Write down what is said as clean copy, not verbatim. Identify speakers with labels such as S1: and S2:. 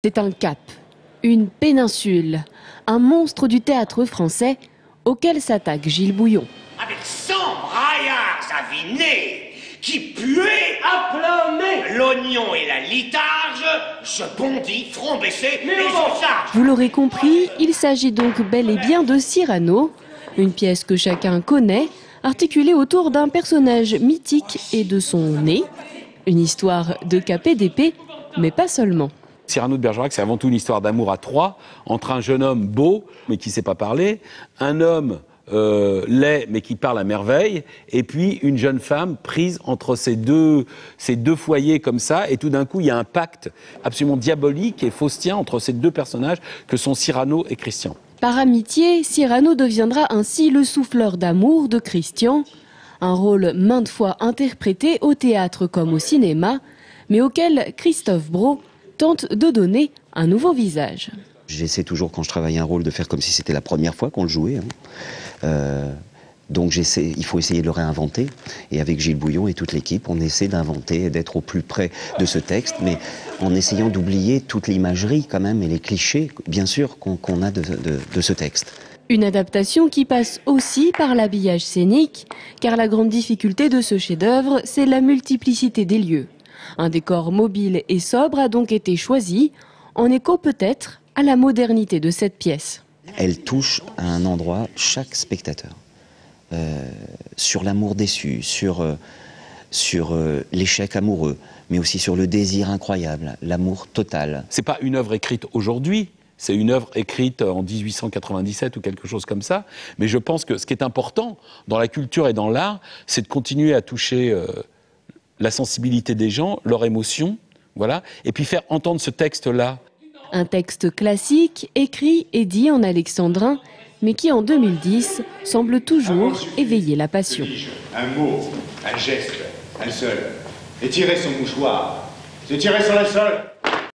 S1: C'est un cap, une péninsule, un monstre du théâtre français auquel s'attaque Gilles Bouillon.
S2: Avec 100 braillards avinés qui puaient à plein nez l'oignon et la litarge, je bondis, front baissé, et je charge.
S1: Vous l'aurez compris, il s'agit donc bel et bien de Cyrano, une pièce que chacun connaît, articulée autour d'un personnage mythique et de son nez. Une histoire de cap et d'épée, mais pas seulement.
S3: Cyrano de Bergerac, c'est avant tout une histoire d'amour à trois, entre un jeune homme beau, mais qui ne sait pas parler, un homme laid, mais qui parle à merveille, et puis une jeune femme prise entre ces deux foyers comme ça, et tout d'un coup, il y a un pacte absolument diabolique et faustien entre ces deux personnages que sont Cyrano et Christian.
S1: Par amitié, Cyrano deviendra ainsi le souffleur d'amour de Christian, un rôle maintes fois interprété au théâtre comme au cinéma, mais auquel Christophe Brault tente de donner un nouveau visage.
S4: J'essaie toujours, quand je travaille un rôle, de faire comme si c'était la première fois qu'on le jouait. Donc il faut essayer de le réinventer. Et avec Gilles Bouillon et toute l'équipe, on essaie d'inventer et d'être au plus près de ce texte, mais en essayant d'oublier toute l'imagerie quand même et les clichés, bien sûr, qu'on a de ce texte.
S1: Une adaptation qui passe aussi par l'habillage scénique, car la grande difficulté de ce chef-d'œuvre, c'est la multiplicité des lieux. Un décor mobile et sobre a donc été choisi, en écho peut-être à la modernité de cette pièce.
S4: Elle touche à un endroit chaque spectateur, sur l'amour déçu, sur l'échec amoureux, mais aussi sur le désir incroyable, l'amour total.
S3: C'est pas une œuvre écrite aujourd'hui, c'est une œuvre écrite en 1897 ou quelque chose comme ça, mais je pense que ce qui est important dans la culture et dans l'art, c'est de continuer à toucher la sensibilité des gens, leur émotion, voilà, et puis faire entendre ce texte-là.
S1: Un texte classique, écrit et dit en alexandrin, mais qui en 2010 semble toujours éveiller la passion.
S5: Un mot, un geste, un seul. Et tirer son mouchoir, c'est tirer sur le sol.